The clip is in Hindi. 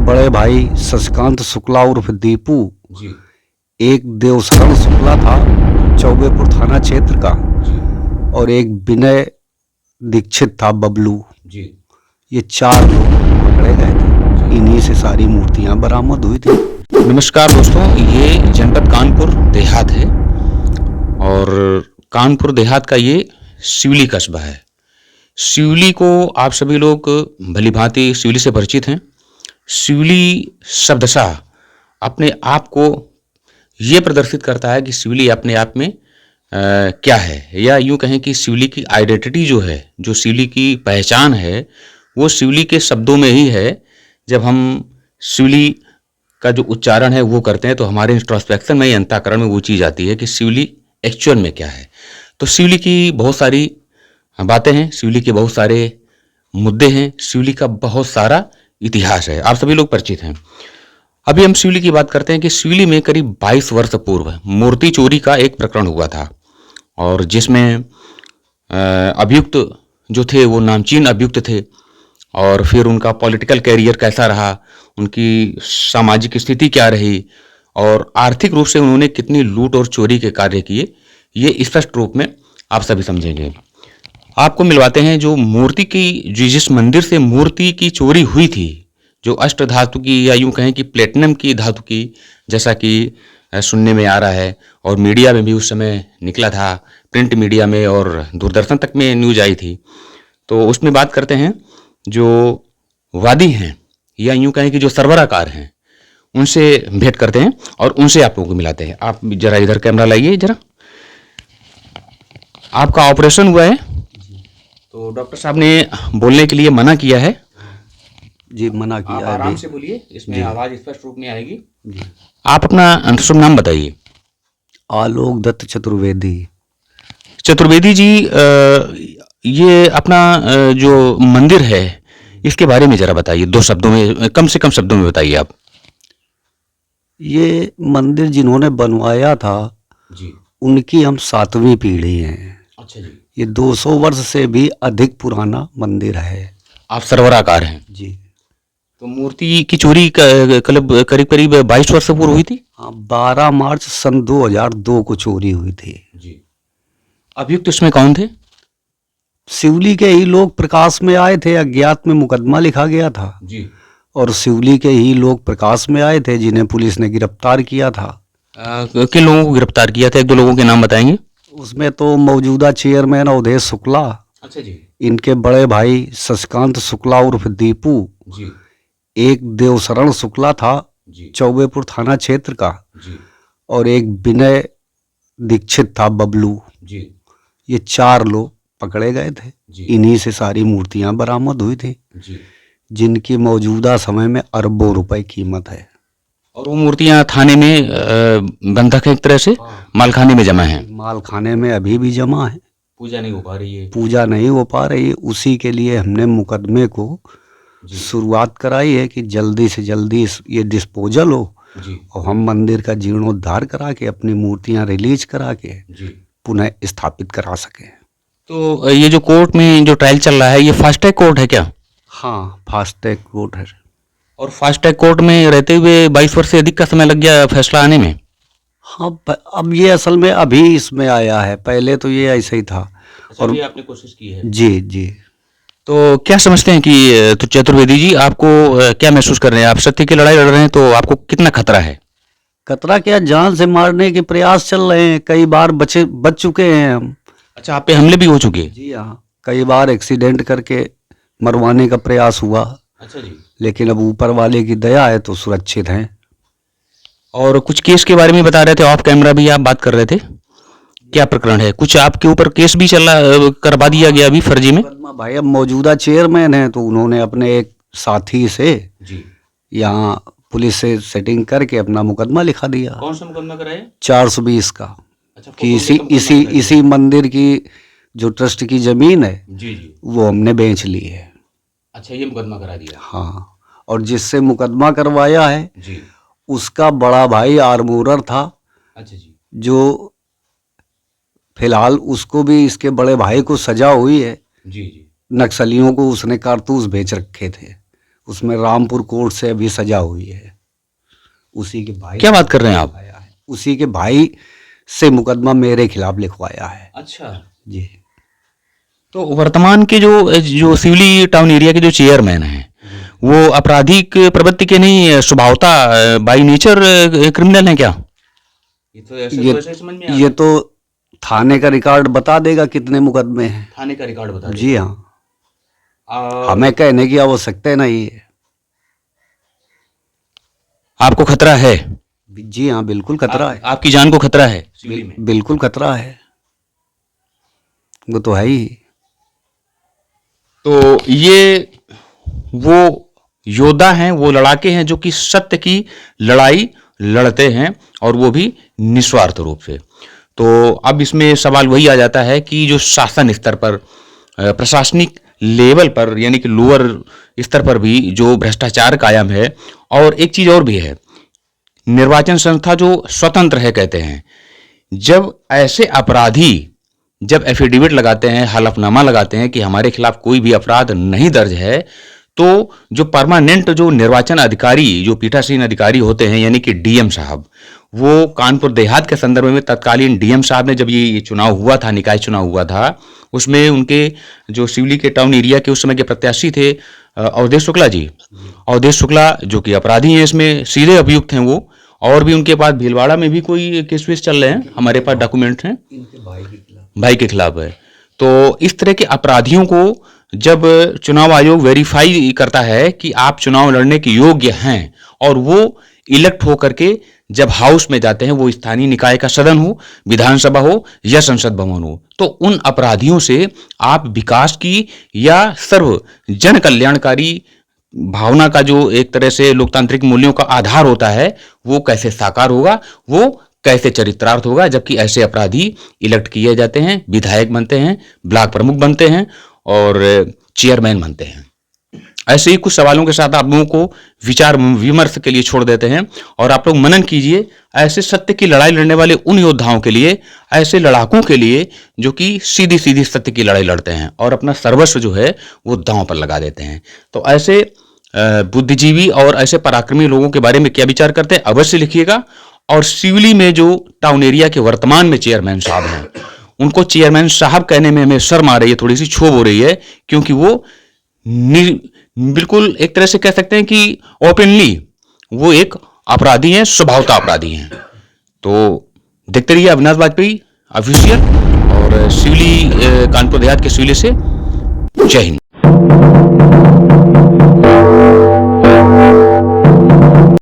बड़े भाई शशिकांत शुक्ला उर्फ दीपू, जी एक देवशरण शुक्ला था चौबेपुर थाना क्षेत्र का, जी और एक विनय दीक्षित था बबलू। जी ये 4 लोग पकड़े गए थे। इन्हीं से सारी मूर्तियां बरामद हुई थी। नमस्कार दोस्तों, ये जनपद कानपुर देहात है और कानपुर देहात का ये शिवली कस्बा है। शिवली को आप सभी लोग भलीभांति शिवली से परिचित हैं। शिवली शब्दशः अपने आप को ये प्रदर्शित करता है कि शिवली अपने आप में क्या है, या यूं कहें कि शिवली की आइडेंटिटी जो है, जो शिवली की पहचान है, वो शिवली के शब्दों में ही है। जब हम शिवली का जो उच्चारण है वो करते हैं तो हमारे इंट्रोस्पेक्शन में, अंतःकरण में वो चीज़ आती है कि शिवली एक्चुअल में क्या है। तो शिवली की बहुत सारी बातें हैं, शिवली के बहुत सारे मुद्दे हैं, शिवली का बहुत सारा इतिहास है, आप सभी लोग परिचित हैं। अभी हम शिवली की बात करते हैं कि शिवली में करीब 22 वर्ष पूर्व मूर्ति चोरी का एक प्रकरण हुआ था, और जिसमें अभियुक्त जो थे वो नामचीन अभियुक्त थे, और फिर उनका पॉलिटिकल कैरियर कैसा रहा, उनकी सामाजिक स्थिति क्या रही, और आर्थिक रूप से उन्होंने कितनी लूट और चोरी के कार्य किए, ये स्पष्ट रूप में आप सभी समझेंगे। आपको मिलवाते हैं जो मूर्ति की, जिस मंदिर से मूर्ति की चोरी हुई थी, जो अष्ट धातु की, या यूं कहें कि प्लेटिनम की धातु की, जैसा कि सुनने में आ रहा है, और मीडिया में भी उस समय निकला था, प्रिंट मीडिया में और दूरदर्शन तक में न्यूज आई थी। तो उसमें बात करते हैं जो वादी हैं, या यूं कहें कि जो सरबराकार हैं, उनसे भेंट करते हैं और उनसे आप लोगों को मिलाते हैं। आप जरा इधर कैमरा लाइए जरा। आपका ऑपरेशन हुआ है तो डॉक्टर साहब ने बोलने के लिए मना किया है। जी, मना आप किया है। आराम से बोलिए, इसमें आवाज स्पष्ट रूप में आएगी। जी। आप अपना शुभ नाम बताइए। आलोक दत्त चतुर्वेदी। चतुर्वेदी जी, ये अपना जो मंदिर है इसके बारे में जरा बताइए, 2 शब्दों में, कम से कम शब्दों में बताइए आप। ये मंदिर जिन्होंने बनवाया था जी। उनकी हम 7वीं पीढ़ी हैं। अच्छा जी। ये 200 वर्ष से भी अधिक पुराना मंदिर है। आप सरबराकार हैं। जी तो मूर्ति की चोरी करीब करीब 22 वर्ष पूर्व हुई थी। हाँ, 12 मार्च सन 2002 को चोरी हुई थी। जी। अभियुक्त इसमें कौन थे? शिवली के ही लोग प्रकाश में आए थे। अज्ञात में मुकदमा लिखा गया था, जी। और शिवली के ही लोग प्रकाश में आए थे जिन्हें पुलिस ने गिरफ्तार किया था। किन लोगों को गिरफ्तार किया था? 1-2 लोगों के नाम बताएंगे। उसमें तो मौजूदा चेयरमैन अवधेश शुक्ला, अच्छा जी। इनके बड़े भाई शशिकांत शुक्ला उर्फ दीपू, जी एक देवशरण शुक्ला था जी चौबेपुर थाना क्षेत्र का, जी और एक विनय दीक्षित था बबलू। जी ये 4 लोग पकड़े गए थे। जी इन्हीं से सारी मूर्तियां बरामद हुई थी, जी। जिनकी मौजूदा समय में अरबों रुपए कीमत है। और वो मूर्तियां थाने में बंधक है, एक तरह से मालखाने में जमा है। माल खाने में अभी भी जमा है। पूजा नहीं हो पा रही है। पूजा नहीं हो पा रही। उसी के लिए हमने मुकदमे को शुरुआत कराई है कि जल्दी से जल्दी ये डिस्पोजल हो, जी और हम मंदिर का जीर्णोद्धार करा के अपनी मूर्तियां रिलीज करा के जी। पुनः स्थापित करा सके। तो ये जो कोर्ट में जो ट्रायल चल रहा है, ये फास्ट ट्रैक कोर्ट है क्या? हाँ, फास्ट ट्रैक कोर्ट है। और फास्ट ट्रैक कोर्ट में रहते हुए 22 वर्ष से अधिक का समय लग गया फैसला आने में। हाँ, अब ये असल में अभी इसमें आया है, पहले तो ये ऐसे ही था। और भी आपने कोशिश की है? जी जी। तो क्या समझते हैं कि तो चतुर्वेदी जी, आपको क्या महसूस कर रहे हैं? आप सत्य की लड़ाई लड़ रहे हैं, तो आपको कितना खतरा है? खतरा क्या, जान से मारने के प्रयास चल रहे हैं। कई बार बच चुके हैं हम। अच्छा, आप पे हमले भी हो चुके हैं? जी हाँ, कई बार एक्सीडेंट करके मरवाने का प्रयास हुआ। अच्छा जी। लेकिन अब ऊपर वाले की दया है तो सुरक्षित हैं। और कुछ केस के बारे में बता रहे थे, ऑफ कैमरा भी आप बात कर रहे थे, क्या प्रकरण है? कुछ आपके ऊपर केस भी चल रहा, करवा दिया गया अभी फर्जी में? भाई, अब मौजूदा चेयरमैन हैं तो उन्होंने अपने एक साथी से जी यहाँ पुलिस से सेटिंग करके अपना मुकदमा लिखा दिया। कौन सा मुकदमा कराया? 420 का। अच्छा, कि इसी मंदिर की जो ट्रस्ट की जमीन है जी जी, वो हमने बेच ली है। अच्छा, ये मुकदमा करा दिया। हाँ, और जिससे मुकदमा करवाया है जी। उसका बड़ा भाई आर्मूरर था। अच्छा जी। जो फिलहाल उसको भी, इसके बड़े भाई को सजा हुई है। जी जी। नक्सलियों को उसने कारतूस बेच रखे थे, उसमें रामपुर कोर्ट से अभी सजा हुई है। उसी के भाई, क्या बात कर रहे हैं आप? आया है, उसी के भाई से मुकदमा मेरे खिलाफ लिखवाया है। अच्छा। जी। तो वर्तमान के जो जो सिवली टाउन एरिया के जो चेयरमैन हैं, वो आपराधिक प्रवृत्ति के नहीं, स्वभावता बाय नेचर क्रिमिनल हैं क्या? ये तो ऐसे समझ में ये तो थाने का रिकॉर्ड बता देगा कितने मुकदमे हैं। थाने का रिकॉर्ड बता जी हाँ, हमें कहने की आवश्यकता नहीं है। आपको खतरा है? जी हाँ, बिल्कुल खतरा है। आपकी जान को खतरा है सिवली में? बिल्कुल खतरा है, वो तो है ही। तो ये वो योद्धा हैं, वो लड़ाके हैं जो कि सत्य की लड़ाई लड़ते हैं, और वो भी निस्वार्थ रूप से। तो अब इसमें सवाल वही आ जाता है कि जो शासन स्तर पर, प्रशासनिक लेवल पर, यानी कि लोअर स्तर पर भी जो भ्रष्टाचार कायम है, और एक चीज और भी है, निर्वाचन संस्था जो स्वतंत्र है कहते हैं, जब ऐसे अपराधी जब एफिडेविट लगाते हैं, हलफनामा लगाते हैं कि हमारे खिलाफ कोई भी अपराध नहीं दर्ज है, तो जो परमानेंट जो निर्वाचन अधिकारी, जो पीठासीन अधिकारी होते हैं, यानी कि डीएम साहब, वो कानपुर देहात के संदर्भ में तत्कालीन डीएम साहब ने, जब ये चुनाव हुआ था, निकाय चुनाव हुआ था, उसमें उनके जो सिवली के टाउन एरिया के उस समय के प्रत्याशी थे अवधेश शुक्ला जी, अवधेश शुक्ला जो कि अपराधी हैं, इसमें सीधे अभियुक्त हैं वो, और भी उनके पास भीलवाड़ा में भी कोई केस वेस चल रहे हैं, हमारे पास डॉक्यूमेंट हैं, भाई के खिलाफ है। तो इस तरह के अपराधियों को जब चुनाव आयोग वेरीफाई करता है कि आप चुनाव लड़ने के योग्य हैं, और वो इलेक्ट होकर के जब हाउस में जाते हैं, वो स्थानीय निकाय का सदन हो, विधानसभा हो या संसद भवन हो, तो उन अपराधियों से आप विकास की या सर्व जन कल्याणकारी भावना का जो एक तरह से लोकतांत्रिक मूल्यों का आधार होता है, वो कैसे साकार होगा, वो कैसे चरित्रार्थ होगा, जबकि ऐसे अपराधी इलेक्ट किए जाते हैं, विधायक बनते हैं, ब्लॉक प्रमुख बनते हैं और चेयरमैन बनते हैं। ऐसे ही कुछ सवालों के साथ आप लोगों को विचार विमर्श के लिए छोड़ देते हैं, और आप लोग मनन कीजिए ऐसे सत्य की लड़ाई लड़ने वाले उन योद्धाओं के लिए, ऐसे लड़ाकों के लिए जो कि सीधी सीधी सत्य की लड़ाई लड़ते हैं और अपना सर्वस्व जो है वो दांव पर लगा देते हैं। तो ऐसे बुद्धिजीवी और ऐसे पराक्रमी लोगों के बारे में क्या विचार करते हैं, अवश्य लिखिएगा। और सिवली में जो टाउन एरिया के वर्तमान में चेयरमैन साहब हैं, उनको चेयरमैन साहब कहने में हमें शर्म आ रही है, थोड़ी सी क्षोभ हो रही है, क्योंकि वो बिल्कुल एक तरह से कह सकते हैं कि ओपनली वो एक अपराधी हैं, स्वभावता अपराधी हैं। तो देखते रहिए अविनाश वाजपेयी ऑफिशियल, और सिवली कानपुर देहात के सिवली से। जय हिंद।